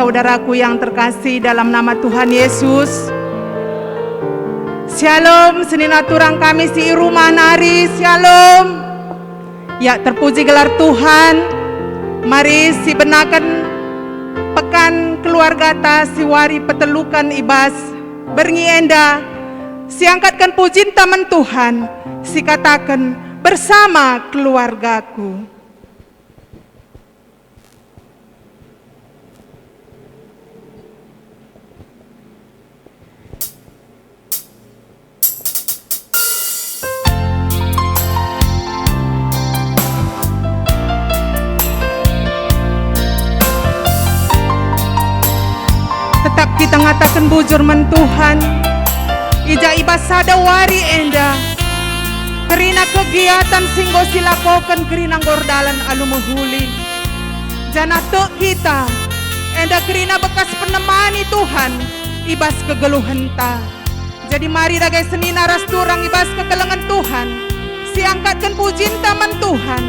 saudaraku yang terkasih dalam nama Tuhan Yesus. Shalom, seninaturang kami si rumah nari, shalom. Ya, terpuji gelar Tuhan. Mari si benakan pekan keluarga ta si wari petelukan ibas berngi enda si angkatkan pujin taman Tuhan, si katakan bersama keluargaku. Tetap kita ngatakan bujur men Tuhan, ija ibas sada wari enda kerina kegiatan singgo silakokan kerina gordalan alu menghuli jana tek kita enda kerina bekas penemani Tuhan ibas kegeluhan ta. Jadi mari dagai seni naras turang ibas kekelengan Tuhan, si angkatkan pujin taman Tuhan,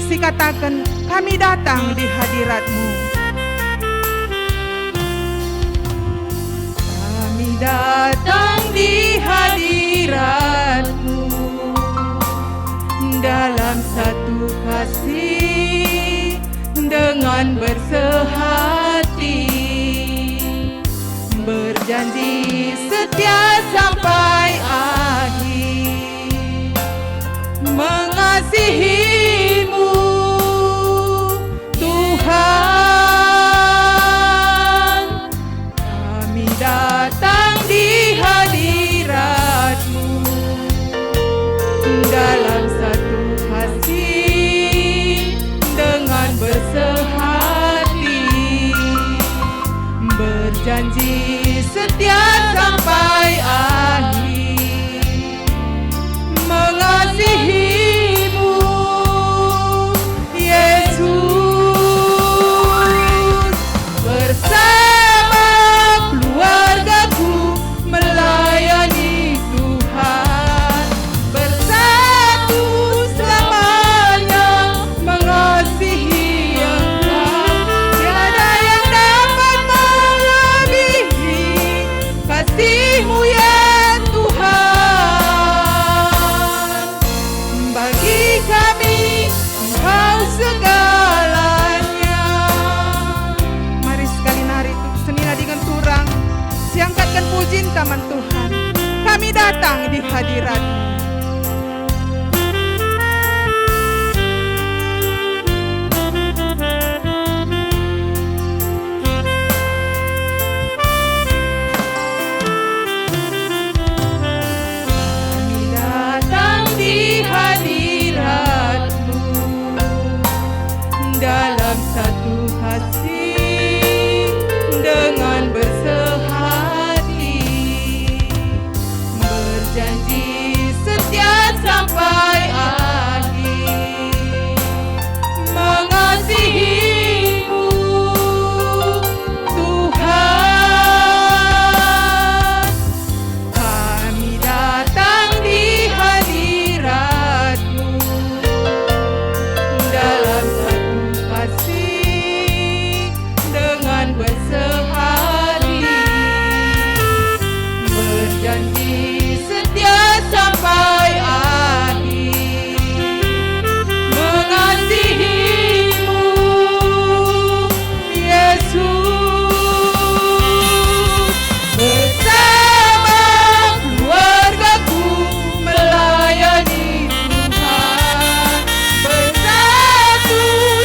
si katakan kami datang di hadirat-Mu. Kami datang di hadirat-Mu dalam satu kasih dengan bersehati, berjanji setia sampai akhir, mengasihi-Mu Tuhan. Kami datang di hadirat-Mu dalam satu kasih dengan bersehati, berjanji setia sampai akhir, mengasihi-Mu Yesus. Bersama keluargaku melayani Tuhan, bersatu selamanya mengasihi Engkau. Tiada yang dapat melebihi kasih-Mu ya Tuhan. Bagi kami Engkau segalanya. Mari sekali nari senina dengan turang, si angkatkan pujin taman Tuhan. Kami datang di hadirat-Mu. Kami datang di hadirat-Mu dalam satu kasih dengan bersehati, berjanji setia sampai akhir, mengasihi-Mu Tuhan. Kami datang di hadirat-Mu dalam satu kasih dengan bersehati, berjanji setia sampai akhir, mengasihi-Mu Yesus. Bersama keluargaku melayani Tuhan, bersatu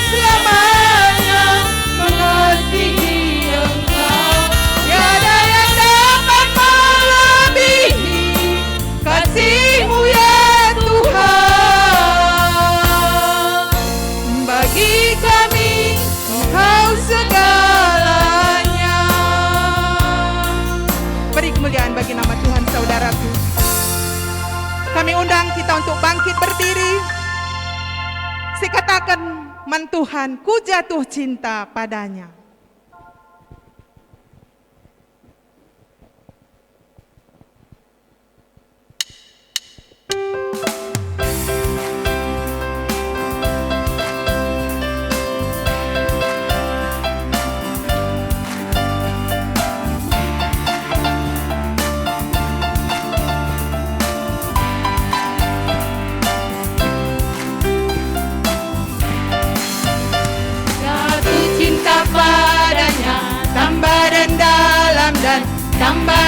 selamanya mengasihi Engkau. Tiada yang dapat melebihi kasih-Mu ya Tuhan. Bagi kami Engkau segalanya. Beri kemuliaan bagi nama Tuhan saudaraku. Kami undang kita untuk bangkit berdiri. Si katakan man Tuhan, ku jatuh cinta padanya.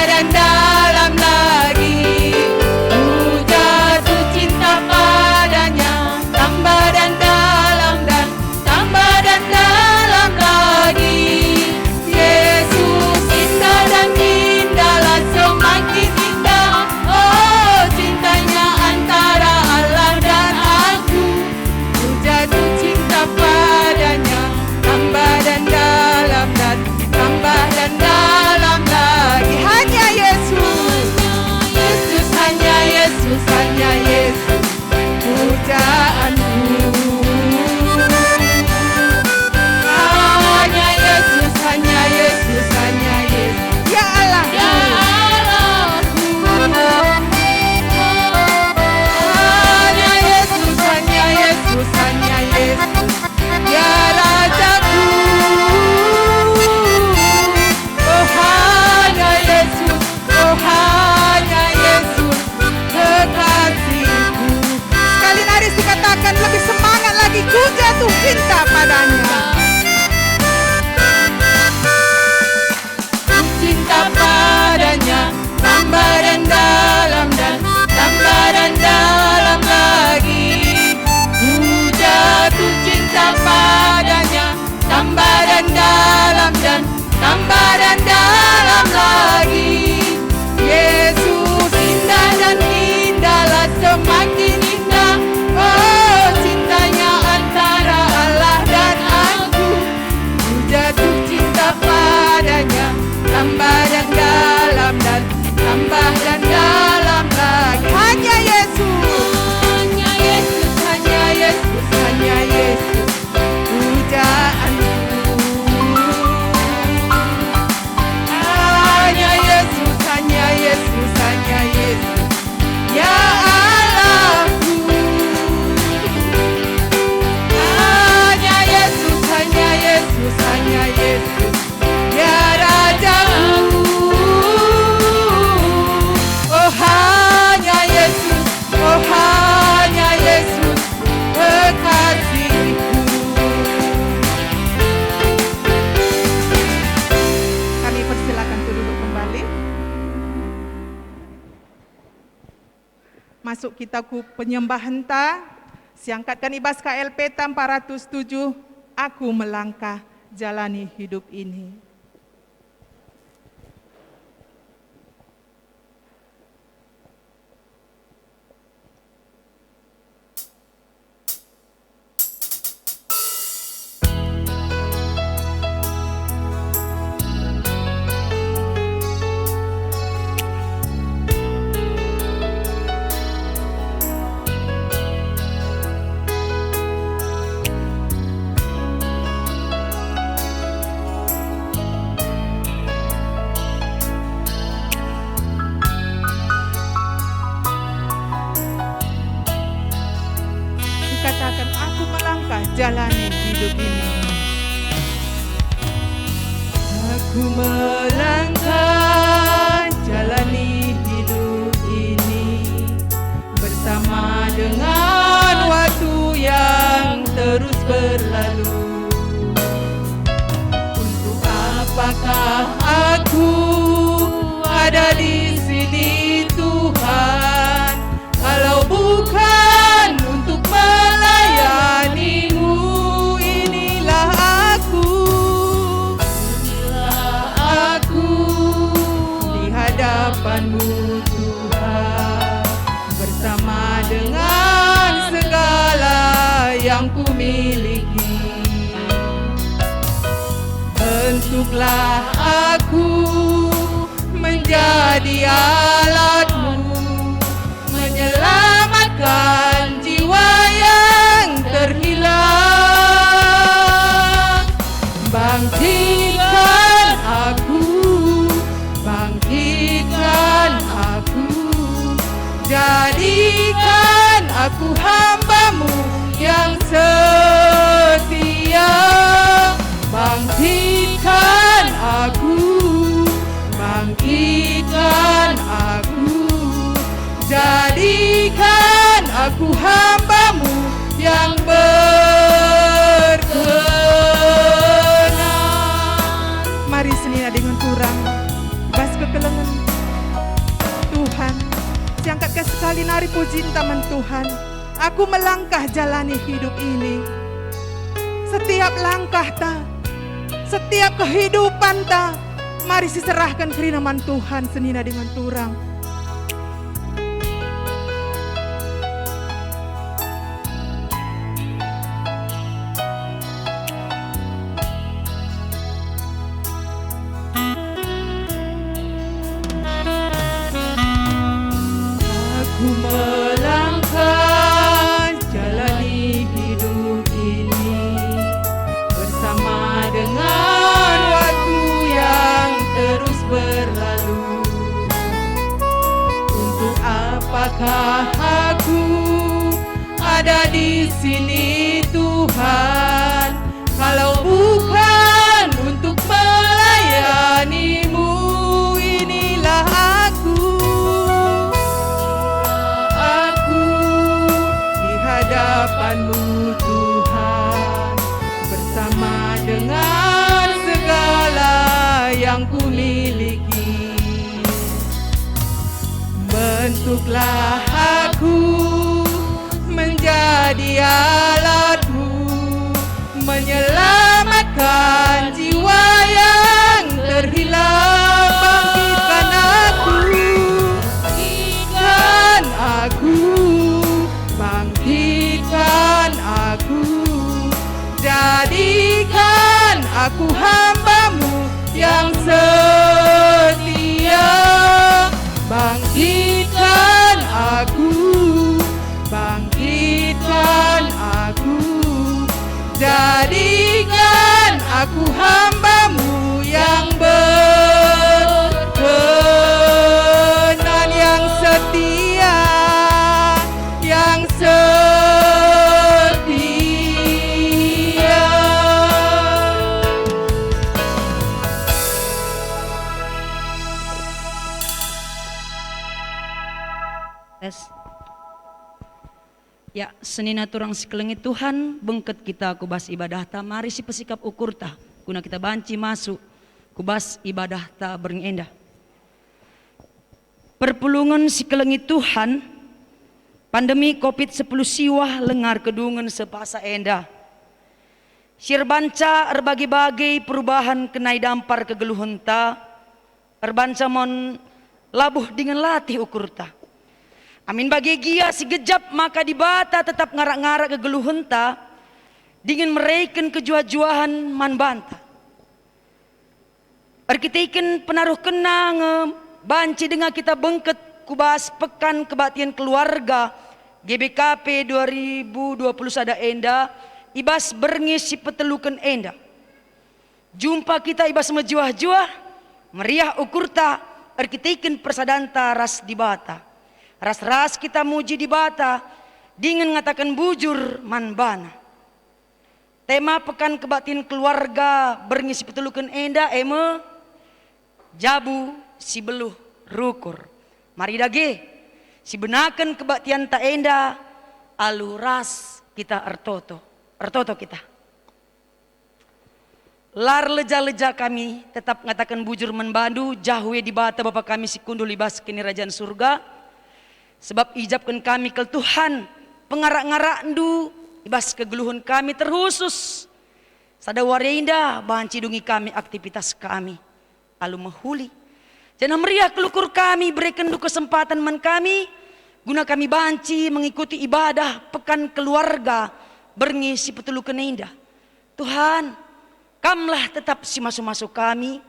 dan dalam lagi. Ku jatuh cinta padanya, tambah dan dalam dan tambah dan dalam lagi. Yesus indah dan indahlah, semakin indah. Oh, cintanya antara Allah dan aku. Ku jatuh cinta padanya, tambah dan dalam dan tambah dan dalam lagi. Hanya Yesus, Yesus, hanya Yesus, hanya Yesus pujaanku. Hanya Yesus, hanya Yesus, hanya Yesus. Ya Allah, ya Allahku. Hanya Yesus, hanya Yesus, hanya Yesus. Ya Rajaku. Oh hanya Yesus, oh hanya Yesus kekasihku. Sekali lagi dikatakan lebih semangat lagi, ku jatuh cinta padanya. Cinta padanya, tambah dan dalam dan tambah dan dalam lagi. Ku jatuh cinta padanya, tambah dan dalam dan tambah dan dalam lagi. Yesus indah dan indahlah, semakin indah. Oh, cintanya antara Allah dan aku. Ku jatuh cinta padanya, tambah dan dalam dan tambah dan dalam lagi. Hanya Yesus, hanya Yesus, hanya Yesus, hanya Yesus pujaanku. Hanya Yesus, hanya Yesus, hanya Yesus. Ya Allahku. Hanya Yesus, hanya Yesus, hanya Yesus. Ya Rajaku. Oh hanya Yesus, oh hanya Yesus kekasihku. Kami persilakan duduk kembali. Masuk kita ku penyembahan ta. Siangkatkan ibas KLP ta 407. Aku melangkah jalani hidup ini. Dikatakan aku melangkah jalani hidup ini. Aku melangkah jalani hidup ini bersama dengan waktu yang terus berlalu. Untuk apakah aku ada di sini Tuhan, kalau bukan untuk melayanimu? Inilah aku di hadapanmu Tuhan, bersama dengan segala yang ku miliki. Bentuklah aku menjadi alatmu, menyelamatkan jiwa yang terhilang. Bangkitkan aku, bangkitkan aku, jadikan aku hamba-Mu yang setia. Bangkitkan aku, bangkitkan aku, jadikan aku menari puji taman Tuhan. Aku melangkah jalani hidup ini. Setiap langkah ta, setiap kehidupan ta, mari diserahkan ke naman Tuhan senina dengan turang. Aku melangkah jalani hidup ini bersama dengan waktu yang terus berlalu. Untuk apakah aku ada di sini Tuhan, kalau bukan untuk melayanimu? Inilah aku di hadapanmu Tuhan, bersama dengan segala yang ku miliki. Bentuklah aku menjadi alatmu, menyelamatkan jiwa yang terhilang. Bangkitkan aku, jadikan aku hambamu yang setia. Bangkitkan aku, jadikan aku hambamu yang berkenan, yang setia, yang setia. Ya, senina turang sikelengit Tuhan, bengket kita kubas ibadah ta, mari si pesikap ukur ta, guna kita banci masuk kubas ibadah ta berindah. Perpulungan sikelengit Tuhan, pandemi COVID-10 siwah lengar kedungan sepasa endah. Sirbanca erbagi-bagi perubahan kenai dampar kegeluhan ta, erbanca mon labuh dengan latih ukur ta. Amin bagi gia si gejap maka dibata tetap ngarak-ngarak kegeluhan ta, dingin mereken kejua-juahan man banta. Arkiteken penaruh kenang banci dengan kita bengket kubas pekan kebaktian keluarga GBKP 2020 sada enda ibas berngisi petelukan enda. Jumpa kita ibas mejuah-juah meriah ukurta arkiteken persadanta ras dibata. Ras-ras kita muji di bata, dingin ngatakan bujur man bana. Tema pekan kebaktian keluarga berngisi petelukan enda eme jabu si beluh rukur. Mari dage si benakan kebaktian ta enda alu ras kita ertoto kita. Lar leja-leja kami tetap ngatakan bujur man bandu jahwe di bata Bapak kami si kundul libas kini kerajaan surga. Sebab ijabkan kami ke Tuhan pengarak-ngarak ndu ibas kegeluhan kami terkhusus sada warinda banci dungi kami aktivitas kami alu mahuli jangan meriah kelukur kami berikan du kesempatan man kami guna kami banci mengikuti ibadah pekan keluarga berngisi petelukan indah. Tuhan kamlah tetap si masuk-masuk kami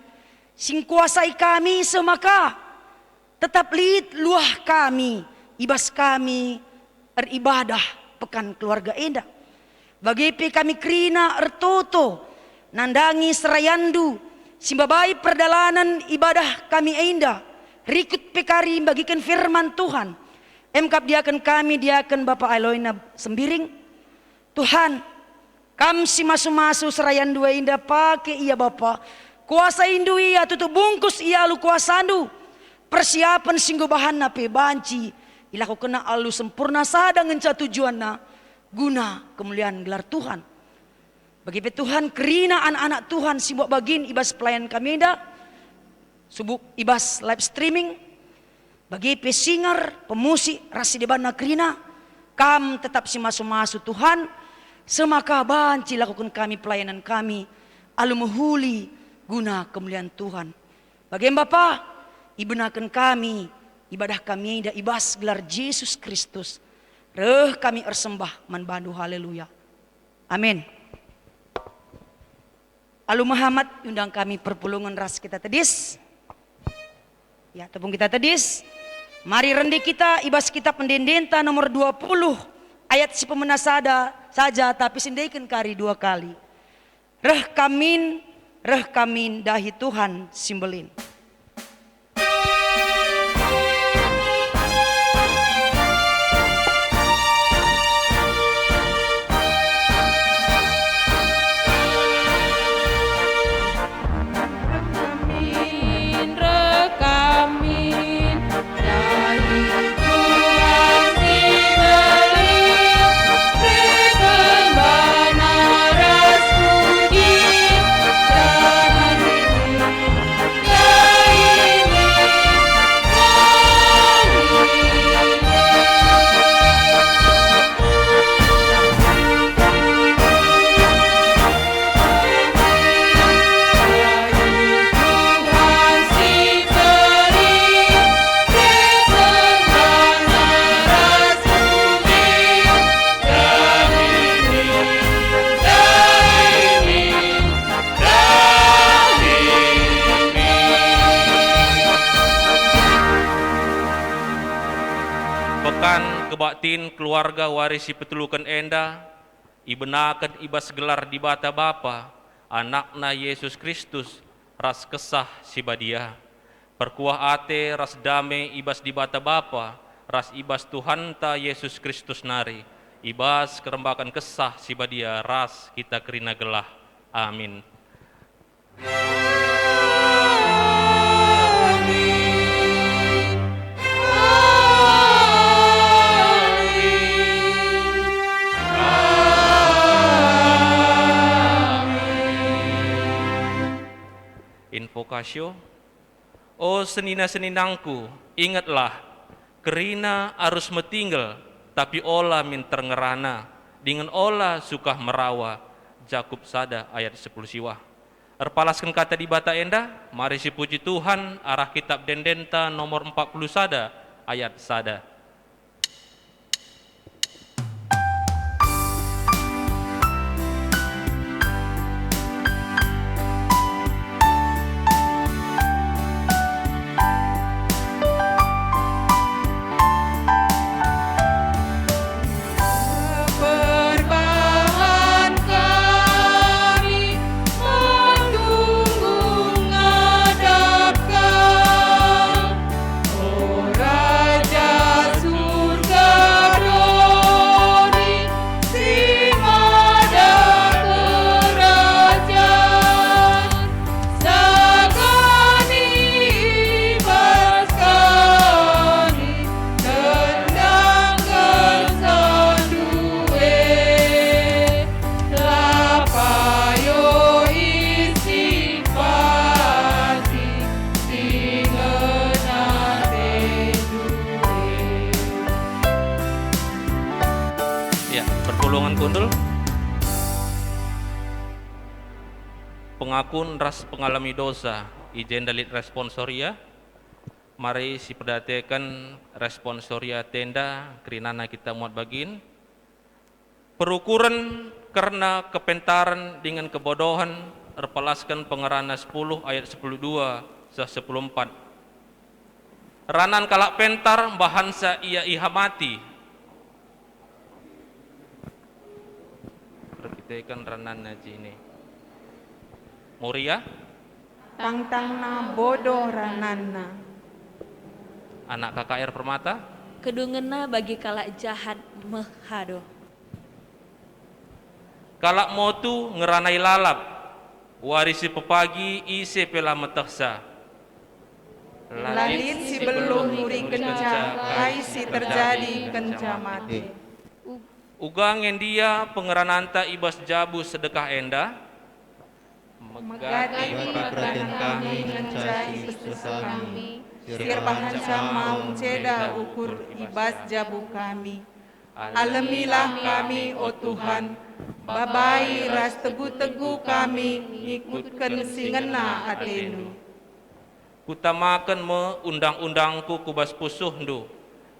sing kuasai kami semaka tetap lid luah kami ibas kami eribadah pekan keluarga indah. Bagi kami krina ertoto nandangi serayandu simbabai perdalanan ibadah kami indah. Rikut pekari bagikan firman Tuhan. Emkap diakan kami diakan Bapak Aloina Sembiring. Tuhan kam si masu-masu serayandu indah pakai iya Bapak. Kuasa indu iya tutup bungkus iya lu kuasandu. Persiapan singgo bahan nape banci ilaku kena alu sempurna sadang ngenca tujuanna guna kemuliaan gelar Tuhan. Bagi Tuhan kerina anak-anak Tuhan sibuk bagin ibas pelayan kami dah subuk ibas live streaming Bagi pesinger, pemusik, rasi deban nakrina, kam tetap si masu-masu Tuhan, semaka banci lakukan kami pelayanan kami, alumuhuli guna kemuliaan Tuhan. Bagi Bapa, ibenakan kami, ibadah kami da ibas gelar Yesus Kristus. Reh kami ersembah manbandu haleluya. Amin. Alu Muhammad undang kami perpulungan ras kita tedis. Ya, tepung kita tedis. Mari rendi kita ibas kitab pendendenta nomor 20 ayat si pemena saja tapi sindaikan kari 2 kali. Reh kamin dahi Tuhan simbelin. Kebaktin keluarga warisi petulukan enda, ibenakan ibas gelar di bata Bapa, anakna Yesus Kristus, ras kesah sibadia. Perkuah ate ras dame ibas di bata Bapa, ras ibas Tuhanta Yesus Kristus nari, ibas kerembakan kesah sibadia ras kita kerina gelah. Amin. Invokasio. Oh senina-seninangku, ingatlah, kerina arus metinggal, tapi olah min terngerana, dengan olah suka merawa. Jakub sada ayat 10 siwah. Erpalaskan kata di bata enda, mari si puji Tuhan, arah kitab dendenta nomor 40 sada ayat sada. Pengakuan ras pengalami dosa, ijen dalit responsoria. Mari si perdatekan responsoria tenda, kerinana kita muat bagin. Perukuran karena kepentaran dengan kebodohan, erpalaskan pengerana 10 ayat 10.2 sah 10.4. Ranan kalak pentar bahansa ia ihamati. Perkitakan ranan naji ini. Muria, tangtangna bodoh rananna. Anak KKR Permata, kedungena bagi kalak jahat mehado. Kalak motu ngeranai lalap, warisi pepagi ise pela meteksa. Lalit si belum nuri kenca, kai si terjadi kenca mati. Ugang dia pengerananta ibas jabu sedekah enda, megati perhatian kami mencari sesama kami, sir bahan maung ceda ukur ibas jabu kami. Alamilah kami, o Tuhan, babai ras tegu-tegu kami, ngikutkan singena atenu. Kutamakan me undang-undangku kubas pusuh ndu,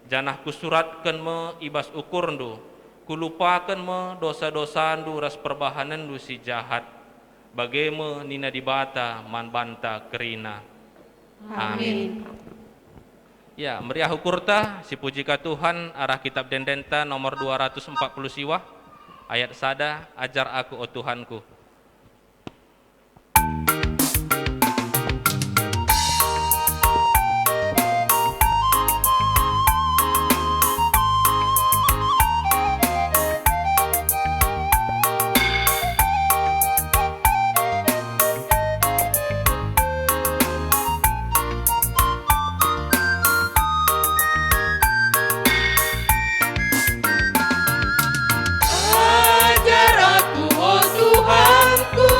janah kusuratkan me ibas ukur ndu, kulupakan me dosa-dosa ndu ras perbahanan ndu si jahat, bageme nina dibata man banta kerina. Amin. Ya, meriah ukurta, si puji ka Tuhan, arah kitab dendenta nomor 240 siwah, ayat sada, ajar aku o Tuhanku. Ajar aku, o Tuhanku,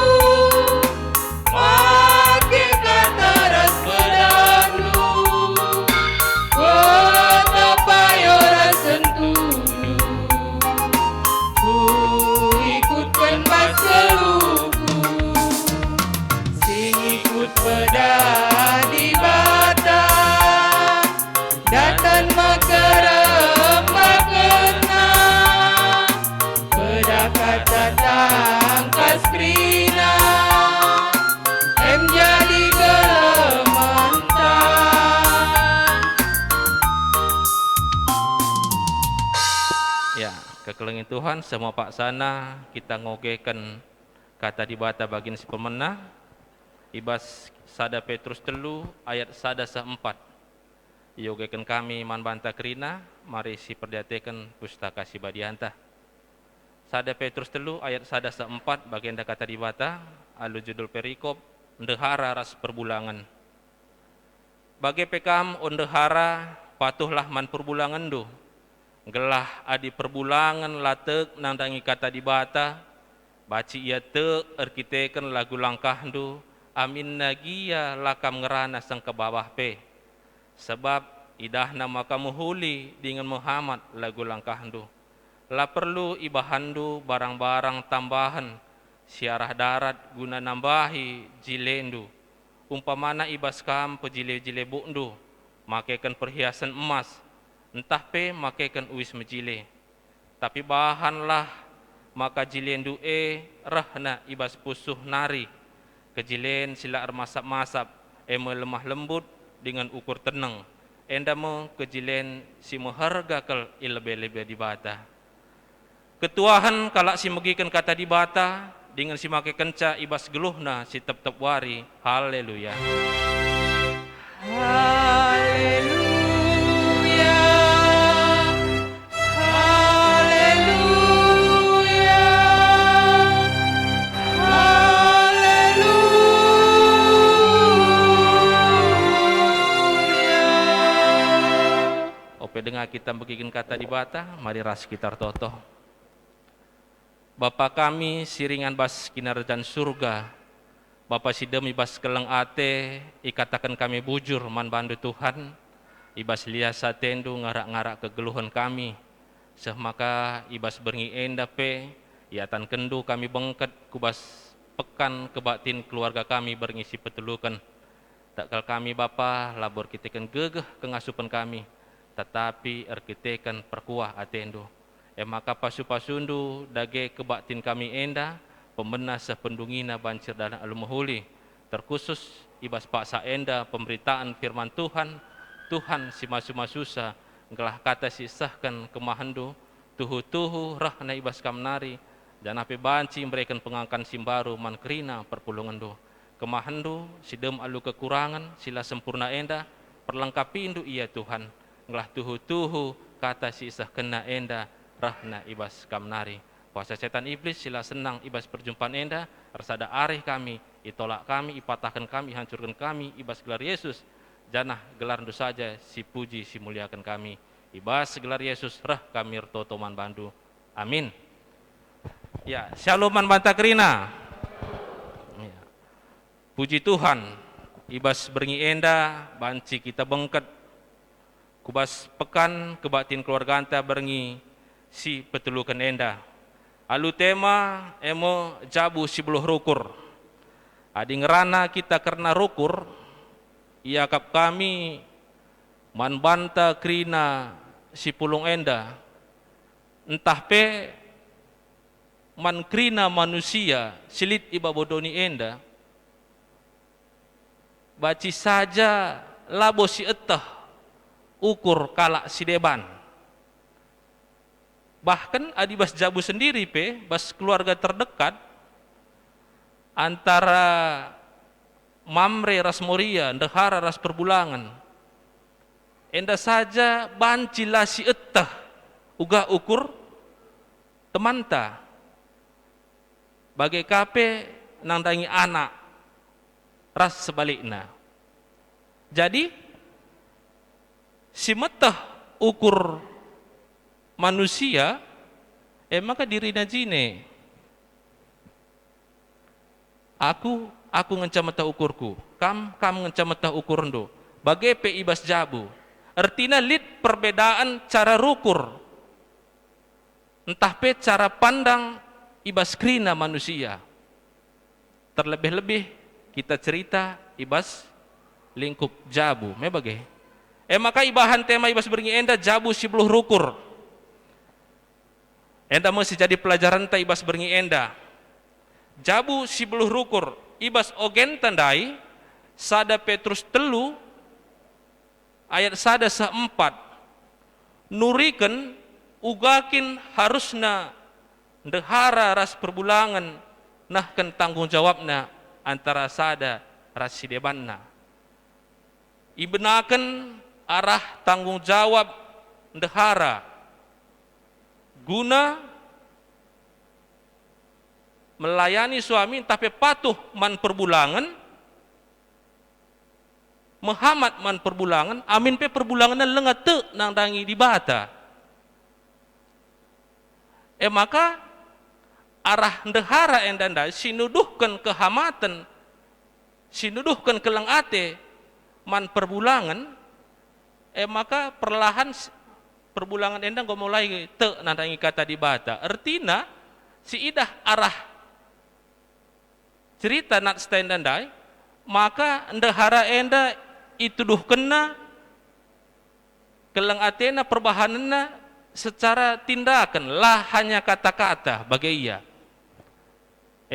make kata ras pedanglu, betapa yo ras sentuhnu, ku ikutkan baseluku, sing ikut pedah di bata, datan makerem makena, pedah kata tangkas krina, em jadi gelemantan. Ya, kekelengin Tuhan, semua paksana kita ngogekan kata dibata bagin si pemenang, ibas sada Petrus telu ayat sada seempat. Yogekan kami man banta kerina, mari si perdiatekan pustaka si badianta. Sada Petrus telu ayat sada seempat bagian kata dibata, alu judul perikop, ndehara ras perbulangan. Bagi pekam ondehara patuhlah man perbulangan do. Gelah adi perbulangan latek nandangi kata dibata, baci ia te erkiteken lagu langkah do, amin nagia lakam ngerana sang ke bawah pe. Sebab idahna maka muhuli dengan Muhammad lagu langkah do. La perlu ibahandu barang-barang tambahan siarah darat guna nambahi jilendu. Umpamana ibas kam pejile-jile bundu, makaikan perhiasan emas, entah pe makaikan uis mejile. Tapi bahanlah maka jilendu rahna ibas pusuh nari, kejilen sila ermasap-masap, lemah lembut dengan ukur tenang, endamo kejilen si meharga kel ilebe-lebe dibata. Ketuahan kalak si megikan kata dibata, dengan si make kenca ibas geluhna si tep-tep wari. Haleluya. Haleluya, haleluya, haleluya. Ope dengar kita begikin kata dibata, mari ras kita toto. Bapa kami siringan bas kinarjan surga, Bapa si demi bas keleng ate, ikatakan kami bujur man bandu Tuhan, ibas liasa tendu ngarak-ngarak kegeluhan kami, semaka ibas berngi enda pe, iatan kendu kami bengket kubas pekan kebatin keluarga kami berngisi petulukan. Takal kami Bapa labor kitekan gegeh kengasupan kami, tetapi erkitekan perkuah atendu. Maka pasu-pasundu dage kebatin kami enda, pemena sependungina bancir dalam alumuhuli, terkhusus ibas paksa enda pemberitaan firman Tuhan, Tuhan si masu-masusa, ngelah kata si sahkan kemahandu, tuhu-tuhu rahna ibas kamnari, dan api banci memberikan pengangkan simbaru man kerina perpulungan do. Kemahandu si dem alu kekurangan, sila sempurna enda, perlengkapi indu iya Tuhan, ngelah tuhu-tuhu kata si sah kena enda, rahna ibas kamnari. Kuasa setan iblis sila senang ibas perjumpaan enda, rasada arih kami, itolak kami, ipatahkan kami, hancurkan kami, ibas gelar Yesus, janah gelar itu saja si puji, si muliakan kami. Ibas gelar Yesus, rah kami rtotoman bandu. Amin. Ya, shalom man banta kerina. Ya. Puji Tuhan, ibas berngi enda banci kita bengket kubas pekan kebatin keluarga anta berngi si petulukan enda. Alu tema emo jabu si beluh rukur. Adi ngerana kita karena rukur, ia kap kami man banta krina si pulung enda. Entah pe man krina manusia silit iba bodoni enda. Baci saja labo si etah ukur kalak si deban. Bahkan adi bas jabu sendiri pe, bas keluarga terdekat antara mamre ras moria, ndehara ras perbulangan. Enda saja bancilah si etah uga ukur temanta. Bagai kape nandangi anak ras sebaliknya. Jadi si metah ukur manusia maka diri najine aku ngencamata ukurku kam ngencamata ukur ndo bagai pe ibas jabu artinya lid perbedaan cara rukur entah pe cara pandang ibas krina manusia terlebih-lebih kita cerita ibas lingkup jabu me bagai maka ibahan tema ibas berngi enda jabu si beluh rukur. Enda mesti jadi pelajaran ta ibas berngi enda. Jabu si beluh rukur ibas ogen tandai sada Petrus telu ayat sada seempat nuriken ugakin harusna ndehara ras perbulangan nahken tanggung jawabna antara sada ras sidebanna. Ibenaken arah tanggung jawab ndehara guna melayani suami tapi patuh man perbulangan Muhammad man perbulangan amin pe perbulangannya lengat te nang dangi di bata maka arah ndehara endanda sinuduhkan kehamatan sinuduhkan kelang ate man perbulangan maka perlahan perbulangan endang go mulai te nandangi kata di bata artina si idah arah cerita nat stand andai maka ndehara enda ituduh kena kelang atena perbahanana secara tindakan lah hanya kata-kata bagai iya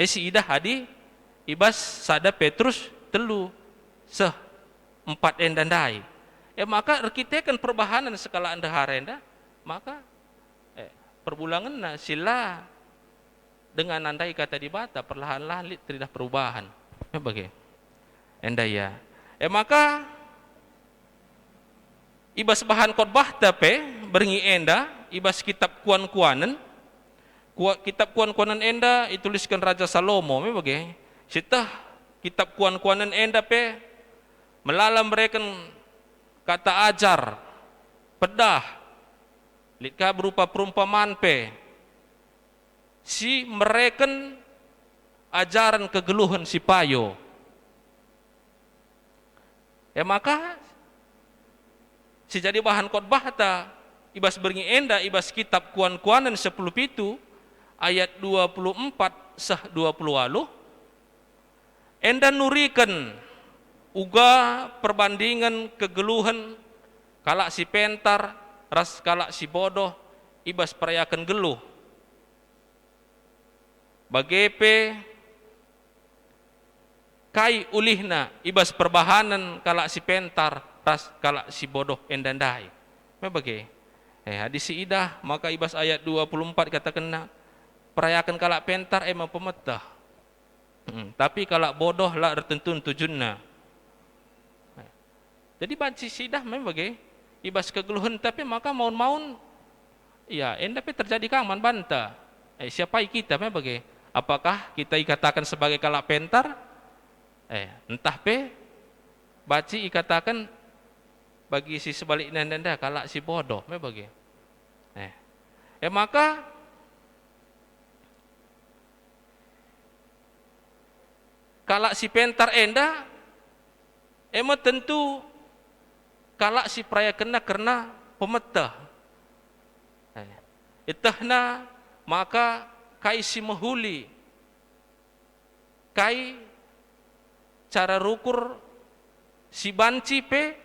si idah hadi ibas sada Petrus telu seh empat endandai maka rekitekan perbahanan skala ndehara enda maka perbulangan na sila dengan andai kata di bata perlahan-lahan tidak perubahan bagai enda ya maka ibas bahan khotbah tape berngi enda ibas kitab kuan-kuanan kitab kuan-kuanan enda dituliskan Raja Salomo bagai sitah kitab kuan-kuanan enda pe melalam mereka kata ajar, pedah, litka berupa perumpamaan pe, si mereken ajaran kegeluhan si payo. Maka si jadi bahan khotbah ta ibas berngi enda ibas kitab kuan-kuanan 10 pitu ayat 24 sah 20 enda nurikan uga perbandingan kegeluhan kalak si pentar ras kalak si bodoh ibas perayakan geluh bagepe kai ulihna ibas perbahanan kalak si pentar ras kalak si bodoh endandai bage hadis si idah maka ibas ayat 24 katakan perayakan kalak pentar emang pemetah tapi kalak bodoh lah tertentu tujuannya. Jadi banci sidah memang bagai ibas kegeluhan tapi maka maun-maun ya enda pe terjadi kaman banta siapa kita memang bagai apakah kita ikatakan sebagai kalak pentar entah pe baci ikatakan bagi si sebaliknya enda kalak si bodoh memang bagai maka kalak si pentar enda Ema tentu kalak si peraya kena karena pemetah. Itahna maka kai si mahuli, kai cara rukur si banci pe,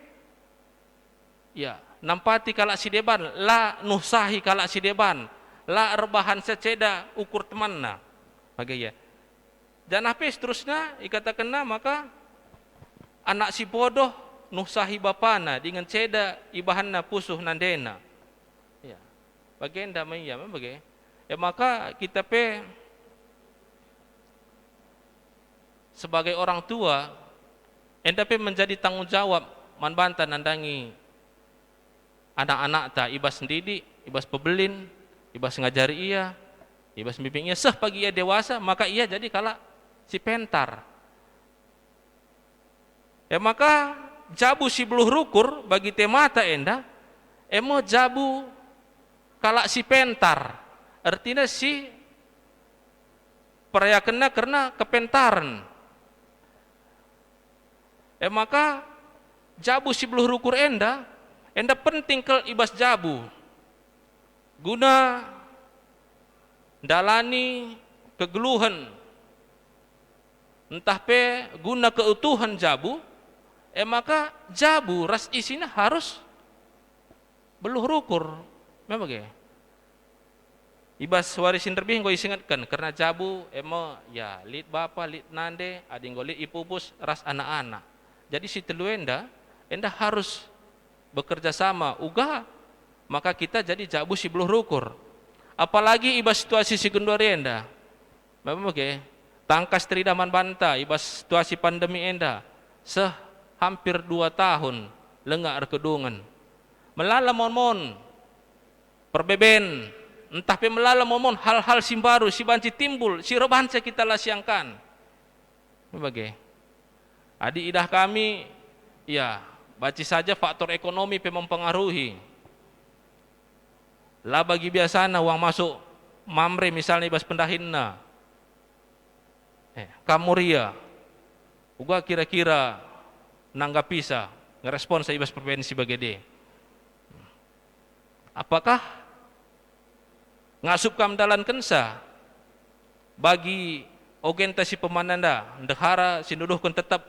ya nampati kalak si deban, la nusahi kalak si deban, la rebahan seceda ukur temanna, bagai ya. Dan apa seterusnya ikatakanna maka anak si bodoh nusahi bapana dengan ceda ibahanna pusuh nandena. Ya. Bagenda ya bagai. Ya maka kita pe sebagai orang tua enda pe menjadi tanggung jawab manbanta nandangi anak-anak ta ibas sendiri, ibas pebelin, ibas ngajari ia, ibas bimbing ia seh pagi ia dewasa, maka ia jadi kala si pentar. Ya maka jabu si beluh rukur bagi temata enda, emo jabu kala si pentar, artinya si perayakena karena kepentaran. Ya maka jabu si beluh rukur enda penting ke ibas jabu, guna dalani kegeluhan, entah pe guna keutuhan jabu. Maka jabu ras isinya harus beluh rukur, memang ya. Ibas warisin terbih gue ingatkan karena jabu ya lit bapa lit nande ading lit ipupus ras anak-anak. Jadi si telu enda harus bekerja sama uga, maka kita jadi jabu si beluh rukur. Apalagi ibas situasi si gendori enda, memang ya. Tangkas teridaman banta ibas situasi pandemi enda hampir 2 tahun lengak rekedungan melala mon perbeben entah pe melala mon hal-hal simbaru si banci timbul si robanca kita lasiangkan bagai adi idah kami ya baci saja faktor ekonomi pe mempengaruhi lah bagi biasana uang masuk mamre misalnya ibas pendahinna kamuria uga kira-kira nangga bisa ngerespon saya ibas perbensi sebagai de. Apakah ngasup kam dalan kensa bagi orientasi pemananda dehara sinuduhkan tetap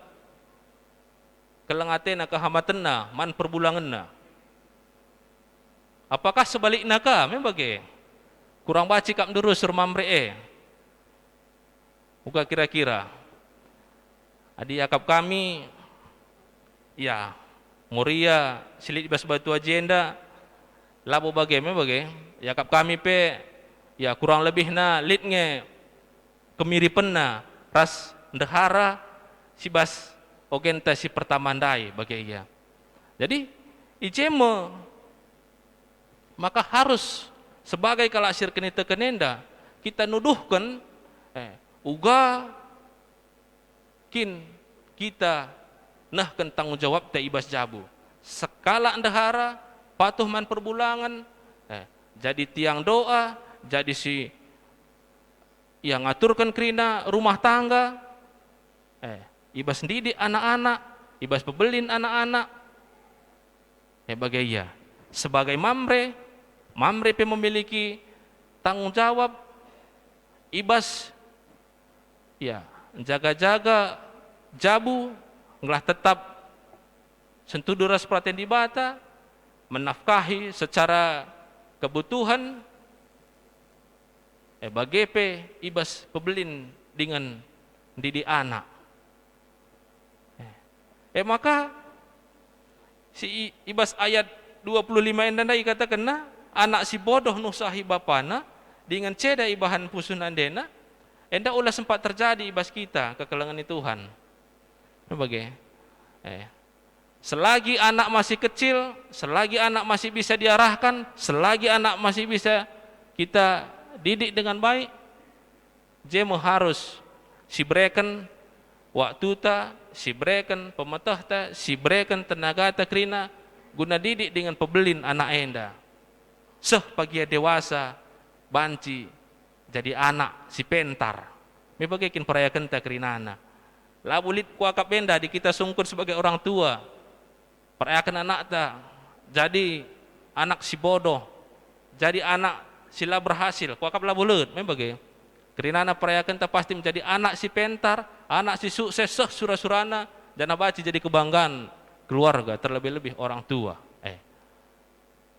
kelengatena kehamatena man perbulanganna. Apakah sebaliknya ka membagai kurang baci kam durus surmamre uga kira-kira adi akap kami ya muria silit ibas batu agenda labo bagaimana yakap kami pe ya kurang lebih na litnge kemiripenna ras ndehara sibas ogenta si pertamandai bagai ya. Jadi ijeme maka harus sebagai kalasir kenita kenenda kita nuduhkan uga kin kita nah kan tanggung jawab ta ibas jabu sekala ndahara patuh man perbulangan jadi tiang doa jadi si yang ngaturkan kerina rumah tangga ibas sendiri anak-anak ibas pebelin anak-anak bagai ya sebagai mamre pe memiliki tanggung jawab ibas ya jaga-jaga jabu ngelah tetap sentuduras praten di bata menafkahi secara kebutuhan bagepe ibas pebelin dengan didi anak maka si ibas ayat 25 endana katakan anak si bodoh nusahi bapana dengan ceda ibahan pusunan dena enda ulah sempat terjadi ibas kita kekelangan Tuhan. Bagai selagi anak masih kecil, selagi anak masih bisa diarahkan, selagi anak masih bisa kita didik dengan baik, jemu harus si berikan waktu ta, si berikan pemetah ta, si berikan tenaga ta kerina guna didik dengan pebelin anak enda. Seh pagi dewasa banci jadi anak si pentar. Me bagaikin perayakan ta kerinana. Labulit kuakap enda di kita sungkut sebagai orang tua. Perayakan anak ta. Jadi anak si bodoh. Jadi anak sila berhasil. Kuakap labulit. Memang bagi. Kerana perayakan ta pasti menjadi anak si pentar. Anak si sukses surah-surana. Dan abaci jadi kebanggaan keluarga. Terlebih-lebih orang tua.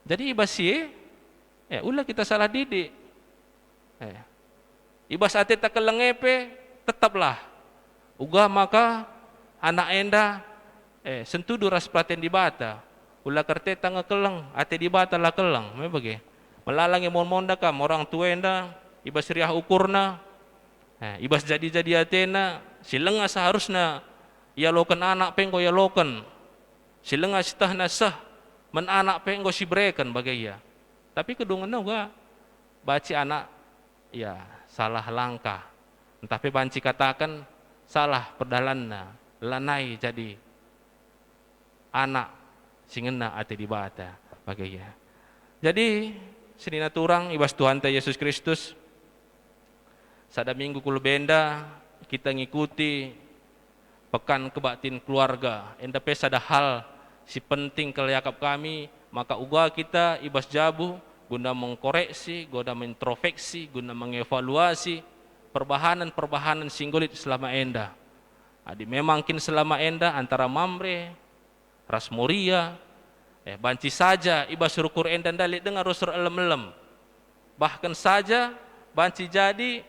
Jadi ibasi ulah kita salah didik. Ibas ate tak kelengepe tetaplah uga maka anak enda sentudu ras platen di bata ulah kerte tanga keleng ate di bata lah keleng me bagi melalangi mon-monda kam orang tua enda ibas riah ukurna ibas jadi atena silenga seharusnya ia loken anak penggo ya loken silenga sitahna sah men anak penggo si breken bagi ya tapi kedungan uga baci anak ya salah langkah tapi banci katakan salah perdalanna lanai jadi anak singena ate di bata bagi ya. Jadi senina turang ibas Tuhan ta Yesus Kristus sada minggu kulu benda kita ngikuti pekan kebaktin keluarga enda pe sada hal si penting kelayak kami maka uga kita ibas jabu guna mengkoreksi, guna mengintrospeksi, guna mengevaluasi perbahanan singgolit selama enda. Adi memang kin selama enda antara mamre, ras moria, banci saja ibas rukur enda dalik dengan rusur elem-elem. Bahkan saja banci jadi,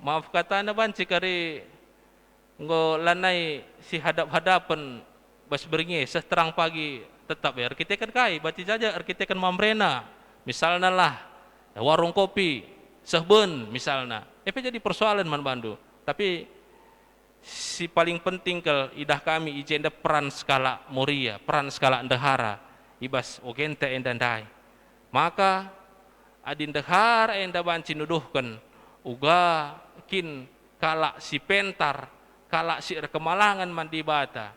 maaf kata anda banci kari ngo lanai si hadap-hadapan bas beringi seterang pagi tetap ya arkitekan kai banci saja arkitekan mamrena misalnya lah warung kopi sehben misalnya, jadi persoalan man Bandu. Tapi si paling penting kel idah kami ijenda peran skala moria, peran skala endahara, ibas ogente endandai. Maka adin dahar enda banci nuduhkan uga kin kalak si pentar, kalak si kemalangan mandi bata.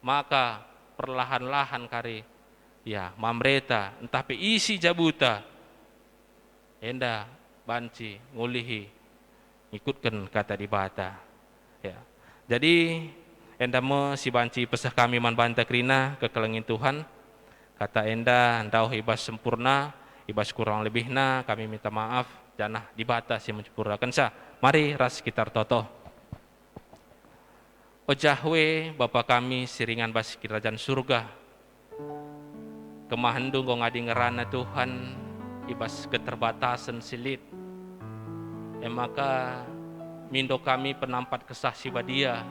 Maka perlahan-lahan kari ya mamreta entah pe isi jabuta enda banci ngulihi ngikutkan kata di bata ya. Jadi enda me si banci pesah kami man banta krina kekelengin Tuhan kata enda ndau ibas sempurna ibas kurang lebihna kami minta maaf janah di bata si mencempurnakan sa. Mari ras kita toto. O Jahwe Bapa kami siringan bas kerajaan surga kemahendung go ngadi ngerana Tuhan ibas keterbatasan silit maka mindo kami penampat kesah sibadia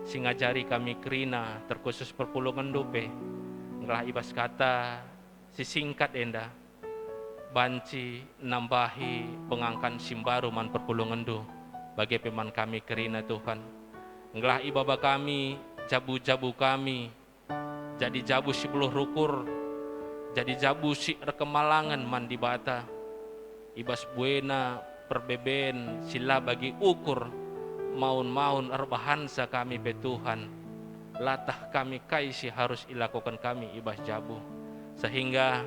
singajari kami kerina terkhusus perpulungan dope ngelah ibas kata sisingkat enda banci nambahi pengangkan simbaru man perpulungan do bagi peman kami kerina Tuhan ngelah ibaba kami jabu-jabu kami jadi jabu si buluh rukur jadi jabu si rekemalangan man di bata ibas buena perbeben sila bagi ukur maun-maun erbahansa kami be Tuhan latah kami kaisi harus ilakukan kami ibas jabu sehingga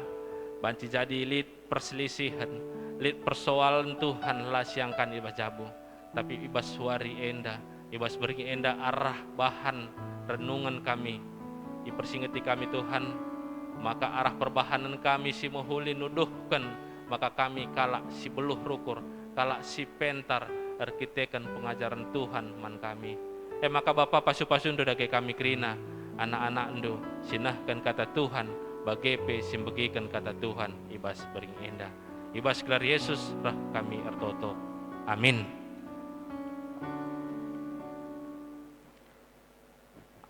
banci jadi lid perselisihan lid persoalan Tuhan lah siangkan ibas jabu tapi ibas suari enda ibas beri enda arah bahan renungan kami dipersingeti kami Tuhan maka arah perbahanan kami si muhuli nuduhkan maka kami kalak si beluh rukur kalak si pentar arkitekan pengajaran Tuhan man kami maka Bapa pasu-pasundu dage kami kerina anak-anak endo sinahkan kata Tuhan bagepe simbegikan kata Tuhan ibas bering enda ibas gelar Yesus rah kami ertoto amin.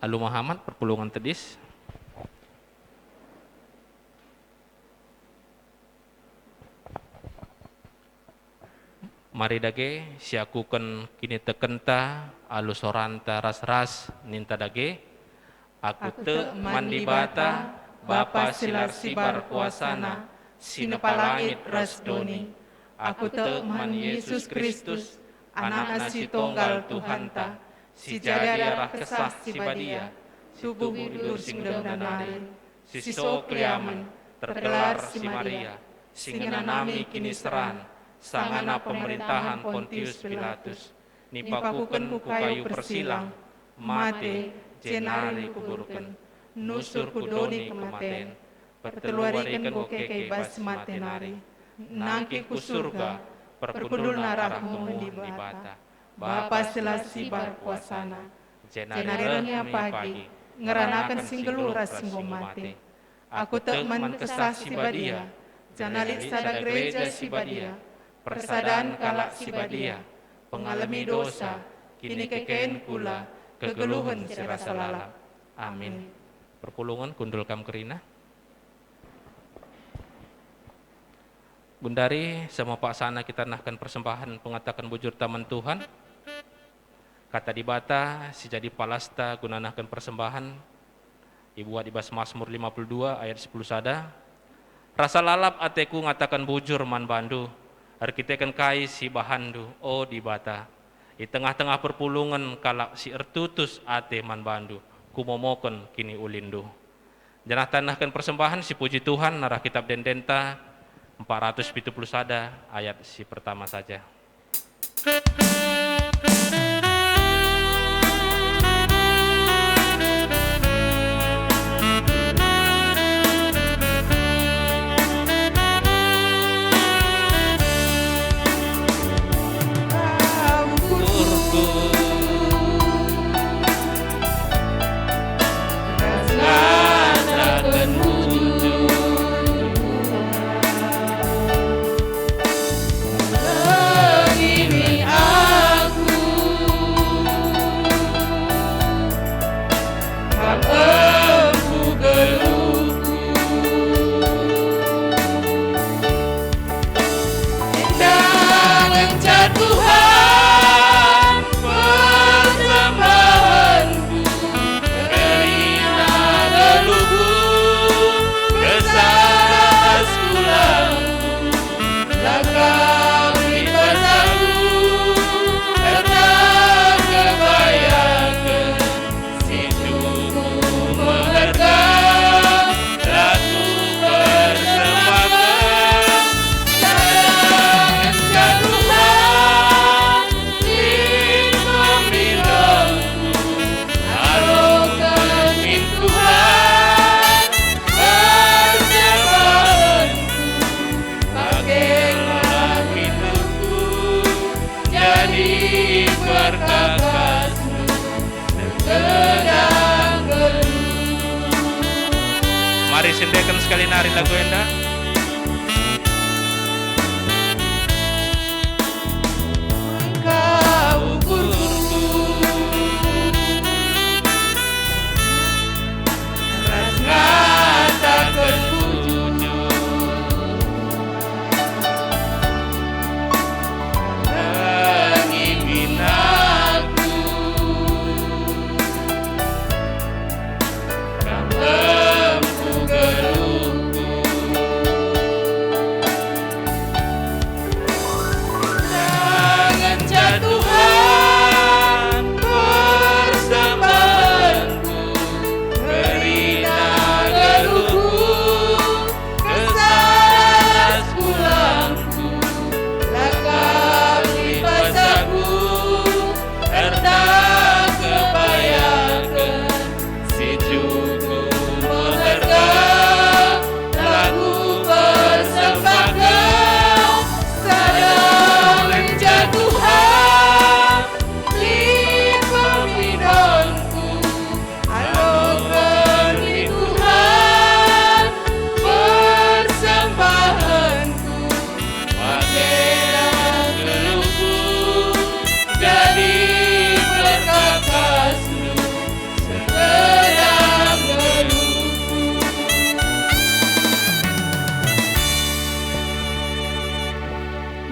Alu Muhammad perpulungan tedis mari dage siakuken kini tekenta alu soranta ras-ras ninta dage aku te mandi bata Bapa silar sibar kuasana sinepa langit ras doni aku te man Yesus Kristus anak si tunggal Tuhan ta si jadi arah kesah si badia tubuh hidur sing danari si so kliamen tergelar si Maria sing nami kini seran sangana pemerintahan Pontius Pilatus nipakuken ku kayu persilang, mate, jenari kuburken, nusur kudoni kematen, perteluariken ku keke bas matenari, nangki ku surga, perkudul narahmu di bata, Bapa selasi barkuasana, jenarenya pagi, ngeranakan singgeluras singgomate, aku tekman kesah si badia, janalik sada gereja si badia, persadaan kalak si badia, pengalami dosa, kini kekeen pula, kegeluhan serasa lalap. Amin. Perpulungan kundul kam kerina. Gundari sama Pak Sana kita nahkan persembahan pengatakan bujur taman Tuhan. Kata di bata si jadi palasta guna nahkan persembahan. Dibuat di bas Mazmur 52 ayat 10 sada. Rasa lalap ateku ngatakan bujur man bandu. Arkiteken kai si bahandu oh di bata. Di tengah-tengah perpulungan kalak si ertutus ate man bandu. Kumomokon kini ulindu. Janah tanahkan persembahan si puji Tuhan narah kitab Dendenta 470 sada ayat si pertama saja. Mari sendekan sekali nari lagu enda. Kau ukurku, rasngatakan bujur, pengimin aku,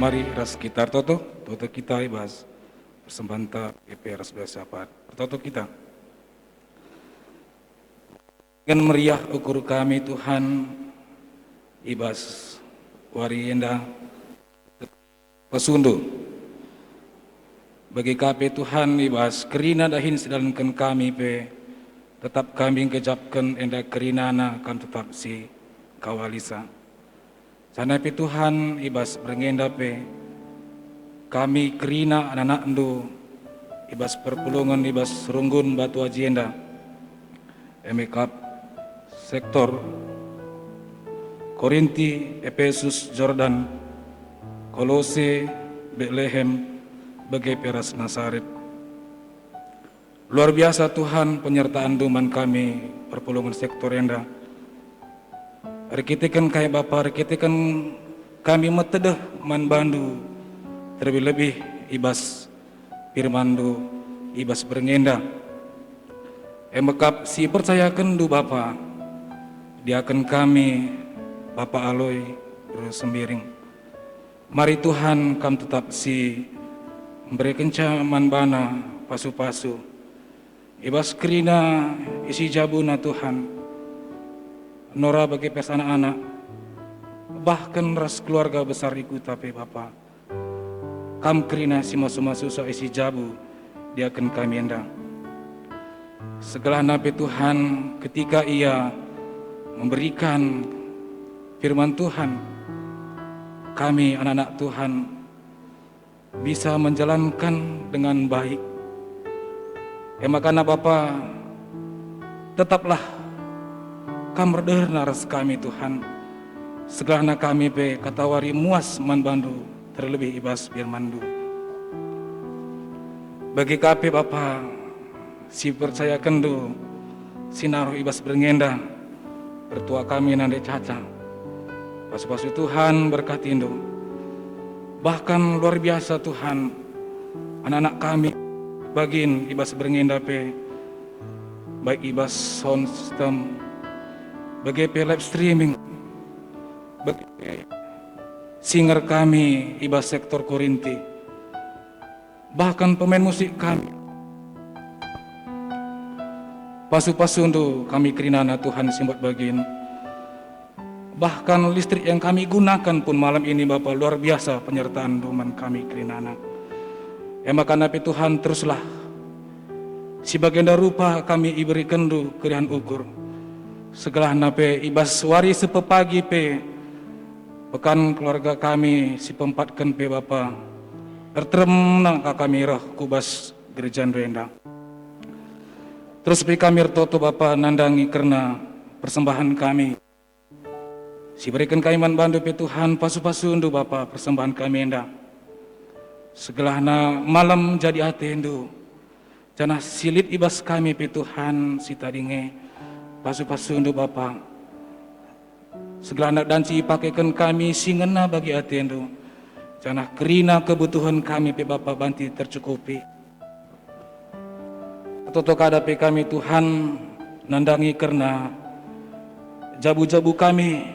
Mari ras kita toto kita ibas persembahan ta ras biasa apa toto kita dengan meriah ukur kami Tuhan ibas wari enda pesundu bagi kami Tuhan ibas kerina dahin sedangkan kami pe tetap kami kejapkan enda kerinana kan tetap si kawalisa. Sanapi Tuhan ibas berengenda pe kami kerina anak-anak endu ibas perpulungan ibas Runggun Batu Ajenda, emekap sektor Korinti, Efesus, Jordan, Kolose, Bethlehem, bagai peras Nasaret. Luar biasa Tuhan penyertaan duman kami perpulungan sektor enda. Rekitekan kai Bapa, rekitekan kami metedeh man bandu, terlebih-lebih ibas firmandu, ibas berngenda. Emekap si percayakan du Bapa, diakan kami Bapa Aloy Sembiring. Mari Tuhan kam tetap si memberi kencaman bana pasu-pasu. Ibas kerina isi jabuna Tuhan. Nora bagi pes anak-anak, bahkan ras keluarga besar ikut tapi Bapa. Kam kerina si masu-masu so isi jabu, dia akan kami endang. Segala nabi Tuhan ketika ia memberikan firman Tuhan, kami anak-anak Tuhan bisa menjalankan dengan baik. Makanya Bapa, tetaplah kamar naras kami Tuhan. Segala kami be katawari muas man bandu, terlebih ibas firmandu. Bagi kami Bapa, si percaya kendu, sinaruh ibas berngenda, bertua kami nande caca. Pasu-pasu Tuhan berkatindu. Bahkan luar biasa Tuhan, anak-anak kami bagin ibas berngenda pe, baik ibas sound system, bagi live streaming, bagi singer kami ibas sektor Korinti, bahkan pemain musik kami, pasu-pasu untuk kami kerinana Tuhan simbat bagin, bahkan listrik yang kami gunakan pun malam ini Bapak luar biasa penyertaan duman kami kerinana. Maka nabi Tuhan teruslah si bagenda rupa kami iberi kendu kerian ukur. Segala nape ibas wari sepepagi pe pekan keluarga kami si pempatkan pe Bapa ertrem nang kami roh kubas gerejaan rendang. Terus pe kami toto Bapa nandangi karena persembahan kami si berikan kaiman bandu pe Tuhan pasu-pasu undu Bapa persembahan kami endang. Segala malam jadi atendu jana silit ibas kami pe Tuhan si tadinge pasu-pasu untuk Bapa. Segala dan si pakaikan kami singena bagi atendu. Jangan kerina kebutuhan kami pe Bapa banti tercukupi. Toto kada pe kami Tuhan nandangi karena jabu-jabu kami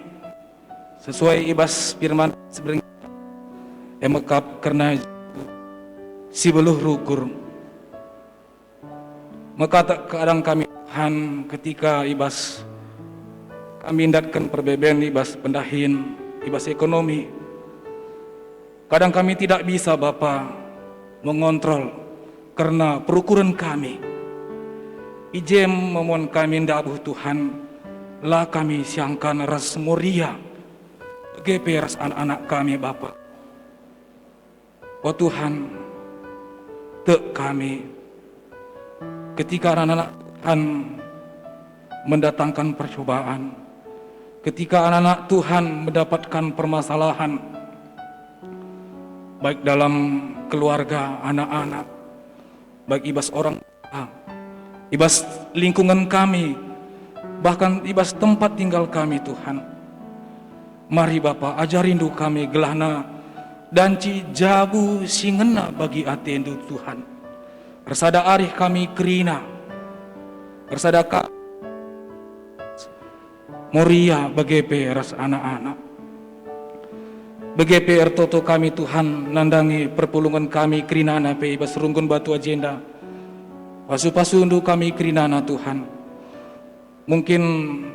sesuai ibas firman sebenarnya emekap karena si beluh rukur. Maka tak kadang kami Tuhan ketika ibas kami indatkan perbeben ibas pendahin, ibas ekonomi. Kadang kami tidak bisa Bapa mengontrol karena perukuran kami. Ijem memohon kami ndabuh Tuhan, lah kami siangkan ras moria, GP ras anak-anak kami Bapa. Oh Tuhan, tek kami ketika anak-anak Tuhan mendatangkan percobaan, ketika anak-anak Tuhan mendapatkan permasalahan, baik dalam keluarga, anak-anak, baik ibas orang tua, ibas lingkungan kami, bahkan ibas tempat tinggal kami Tuhan. Mari Bapa ajarindu kami gelahna dan jabu singena bagi atendu Tuhan. Bersada arih kami kerina, bersada kak moria BGP ras anak-anak. BGP ertoto kami Tuhan nandangi perpulungan kami kerinana pe ibas Runggun Batu Ajenda. Pasu-pasu undu kami kerinana Tuhan. Mungkin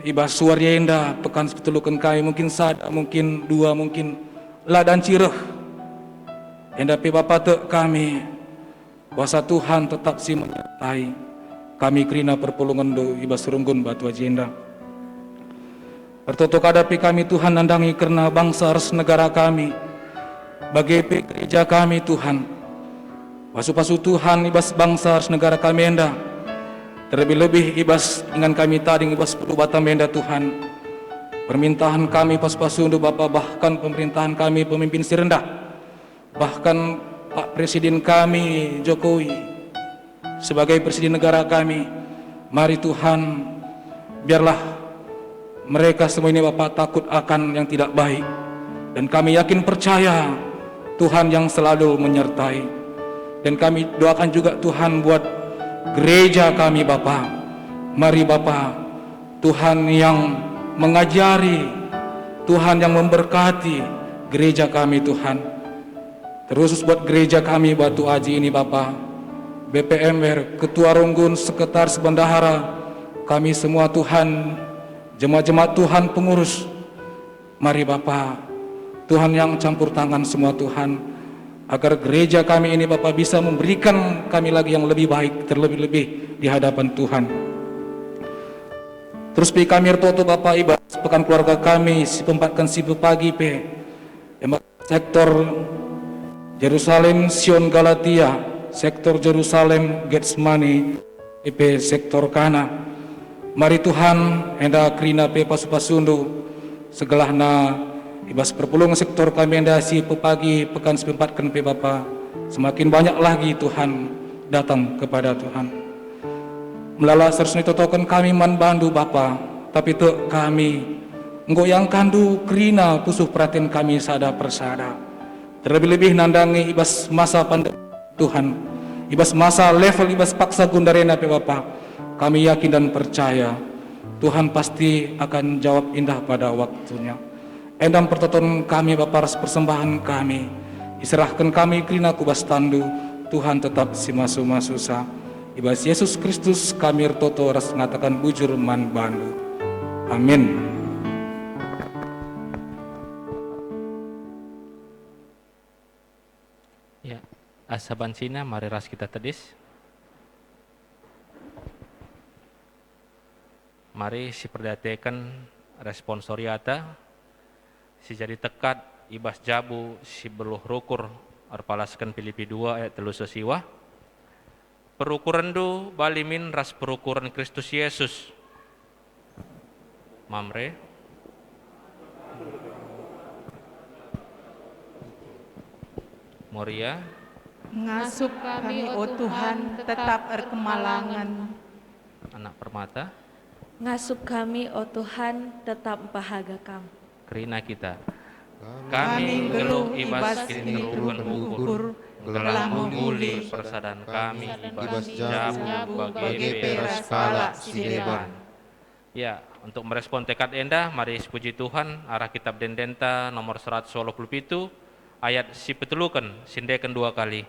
ibas suarienda pekan sepetulukan kami, mungkin sada, mungkin dua, mungkin ladan cireh. Enda pe Bapa te kami kuasa Tuhan tetap si menyertai kami kerina perpulungan do ibas Runggun Batu Ajenda. Pertoto kadapi kami Tuhan nandangi karena bangsa res negara kami, bagi gereja kami Tuhan. Pasu-pasu Tuhan ibas bangsa negara kami enda. Terlebih-lebih ibas ingan kami tading ibas perlu batam enda Tuhan. Permintaan kami pasu-pasu untuk Bapa, bahkan pemerintahan kami pemimpin si rendah, bahkan Pak Presiden kami Jokowi sebagai Presiden negara kami. Mari Tuhan, biarlah mereka semua ini Bapa takut akan yang tidak baik, dan kami yakin percaya Tuhan yang selalu menyertai. Dan kami doakan juga Tuhan buat gereja kami Bapa. Mari Bapa, Tuhan yang mengajari, Tuhan yang memberkati gereja kami Tuhan. Terus buat gereja kami Batu Aji ini Bapa, BPMR, Ketua Ronggun, Sekretaris Bendahara, kami semua Tuhan, jemaat-jemaat Tuhan pengurus. Mari Bapa, Tuhan yang campur tangan semua Tuhan, agar gereja kami ini Bapa bisa memberikan kami lagi yang lebih baik, terlebih-lebih di hadapan Tuhan. Terus pi kami toto Bapa ibas pekan keluarga kami si pempatkan si pagi pe sektor Yerusalem Sion Galatia, sektor Yerusalem Getsemani pe sektor Kana. Mari Tuhan enda krina pe pasu-pasundu segelahna ibas perpulung sektor kami enda si pagi pekan sepempatkan pe Bapa, semakin banyak lagi Tuhan datang kepada Tuhan. Melala sersni totokan kami man bandu Bapa, tapi tu kami nggoyang kandu kerina pusuh perhatian kami sada persada. Terlebih-lebih nandangi ibas masa pandemi Tuhan, ibas masa level ibas paksa gundarena pe Bapa. Kami yakin dan percaya Tuhan pasti akan jawab indah pada waktunya. Endam pertoton kami Bapa, ras persembahan kami diserahkan kami kerina kubas tandu, Tuhan tetap si masu-masusa. Ibas Yesus Kristus kami toto ras ngatakan bujur man bandu. Amin. Ya, asaban sina mari ras kita tedis. Mari si perdatekan responsoriata si jadi tekat ibas jabu si beluh rukur arpalaskan Filipi 2 ayat 3 sesiwa. Perukuran du balimin ras perukuran Kristus Yesus. Mamre. Moria. Ngasup kami, o Tuhan, tetap erkemalangan. Anak permata. Ngasup kami, o Tuhan, tetap bahagia kami. Kerina kita. Kami geluh ibas kini terukan ukur. Gelah memuli persadan kami ibas jabu bagi peras kala sideban. Ya, untuk merespon tekad enda, mari puji Tuhan, arah kitab Dendenta nomor 127 ayat si petelukan sindekan 2 kali.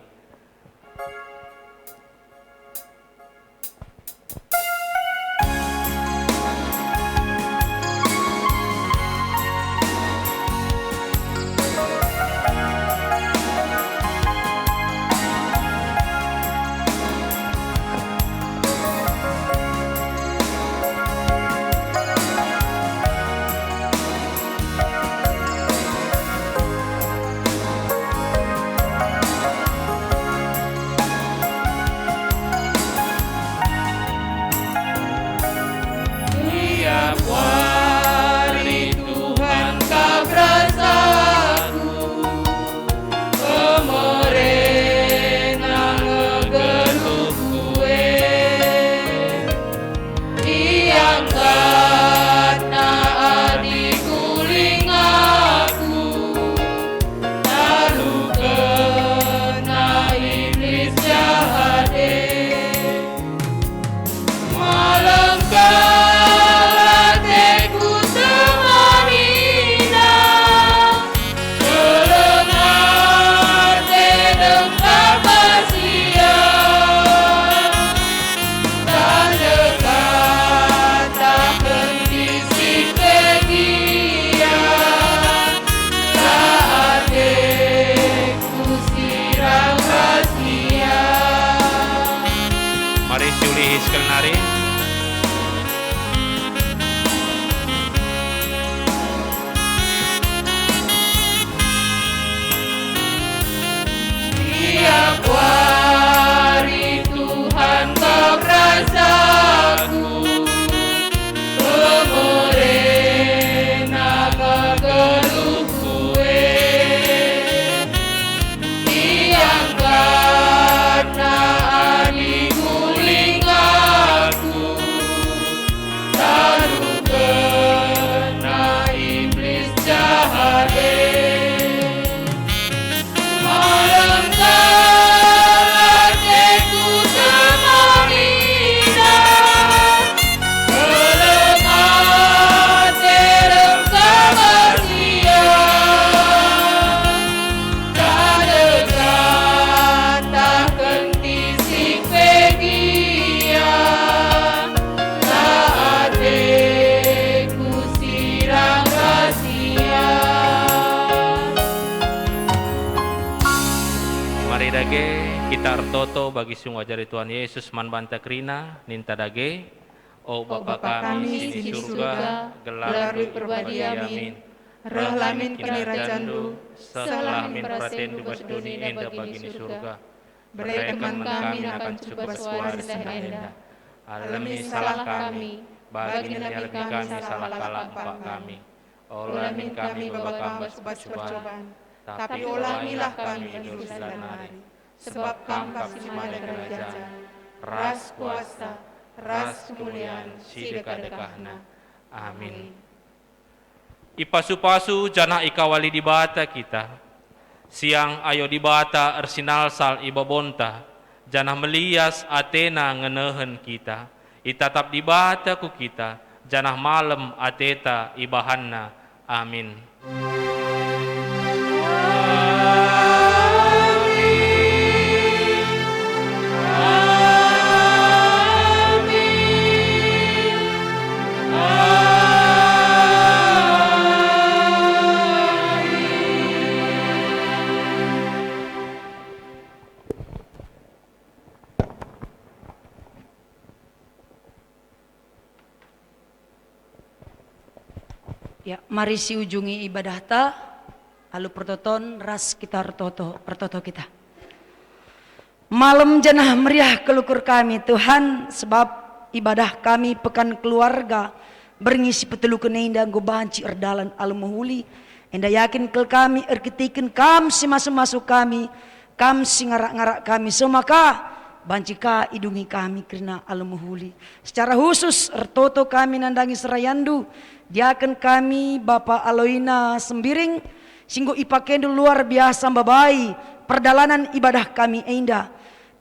kita ertoto bagi sungguh jari Tuhan Yesus man banta kerina ninta dage. O Bapa kami sini surga, gelar berbadi amin. Reh lamin penirajandu, Selamin pratendu basduni enda bagi ni surga. berekeman kami akan cukup suara enda. Alami salah kami, bagi nyari kami salah kalah Pak kami. Olamin kami bawa kami percobaan. Tapi olamilah kami dari hari. Sebab Kamkas simada kerajaan, ras kuasa, ras kemuliaan, sidekah-dekahna. Amin. Ipasu-pasu jana ikawali di bata kita. Siang ayo di bata ersinal sal ibabonta. Jana melias Athena ngenehen kita. Itatap di bata ku kita. Jana malam ateta ibahanna. Amin. Ya, mari si ujungi ibadah ta, lalu pertoton ras kita ertoto kita. Malam jenah meriah kelukur kami Tuhan, sebab ibadah kami pekan keluarga berngisi petelu keneinda go banci erdalan almuhuli. Enda yakin kel kami erketiken kam si masuk kami, kam si ngarak-ngarak kami semaka bancika idungi kami kerana almuhuli. Secara khusus ertoto kami nandangi serayandu. Diaken kami Bapak Aloina Sembiring singgo ipakendo luar biasa babai perdalanan ibadah kami enda.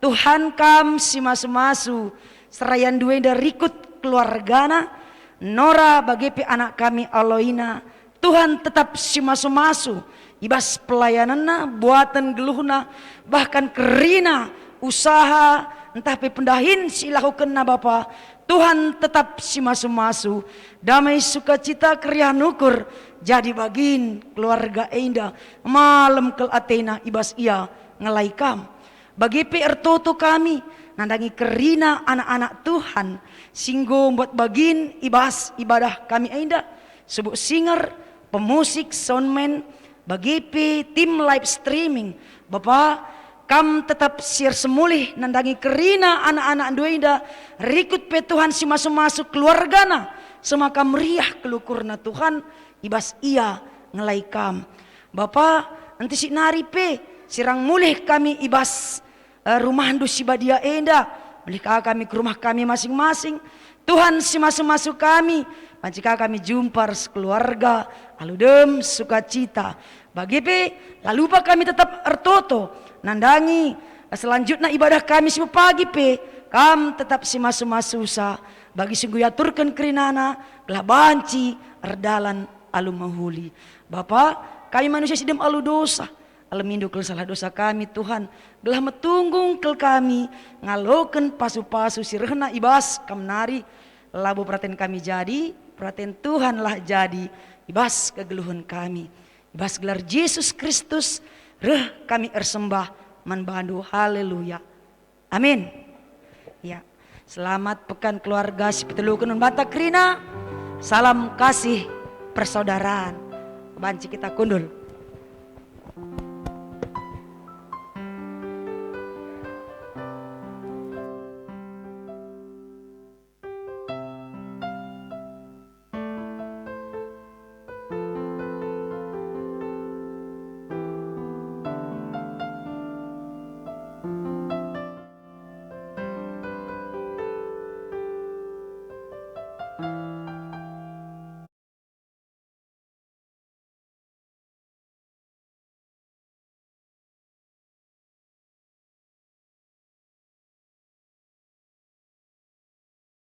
Tuhan kam si masu-masu serayan duenda rikut keluargana Nora bagepe anak kami Aloina. Tuhan tetap si masu-masu ibas pelayananna buatan geluhna bahkan kerina usaha entah pe pendahin si lakukan na Bapa. Tuhan tetap si masu-masu damai sukacita kriah nukur jadi bagin keluarga enda malam kel Athena ibas ia ngelaikam bagi ertoto kami nandangi kerina anak-anak Tuhan singgo buat bagin ibas ibadah kami enda sebut singer pemusik soundman bagi tim live streaming Bapak kam tetap siar semulih nandangi kerina anak-anak duenda rikut pe Tuhan si masuk-masuk keluargana semaka meriah kelukurna Tuhan ibas ia ngelaikam Bapa nanti si nari pe sirang mulih kami ibas rumah ndu si badia enda melika kami ke rumah kami masing-masing Tuhan si masuk-masuk kami jika kami jumpa keluarga aludem sukacita bagi pe lalu lupa kami tetap ertoto nandangi selanjutnya ibadah kami si pagi pe kam tetap si masu-masusa bagi sungguh yaturkan kerinana gelah banci erdalan alu mahuli Bapa kami manusia sidem alu dosa alamindu kel salah dosa kami Tuhan gelah metunggung kel kami ngaloken pasu-pasu sirehna ibas kam nari labu perhatian kami jadi perhatian Tuhan lah jadi ibas kegeluhan kami ibas gelar Yesus Kristus reh kami ersembah manbandu haleluya amin ya selamat pekan keluarga si petelukan bata krina salam kasih persaudaraan banci kita kundul